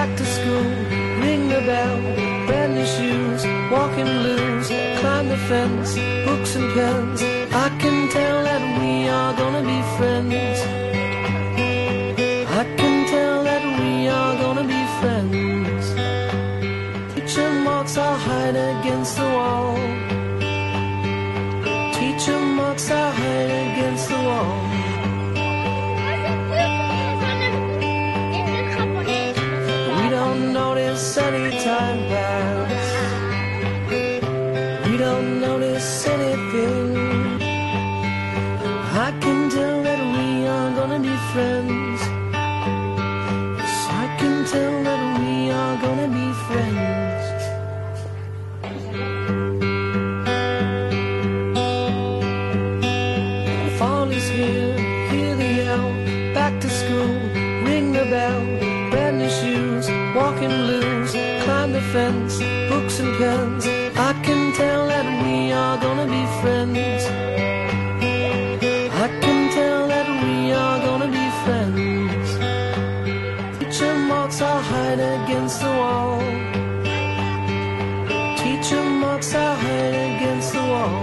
back to school, ring the bell, brand new shoes, walking blues, climb the fence, books and pens. I can tell that we are gonna be friends. I can tell that we are gonna be friends. Teacher marks our hide against the wall. Teacher marks our hide against the wall. We don't notice any time pass. We don't notice anything. I can tell that we are gonna be friends. Yes, I can tell that we are gonna be friends. Fall is here, hear the yell, back to school, ring the bell, brand new shoes, walking blues, climb the fence, books and pens. I can tell that we are gonna be friends. I can tell that we are gonna be friends. Teacher marks our hide against the wall. Teacher marks our hide against the wall.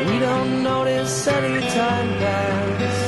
We don't notice any time pass.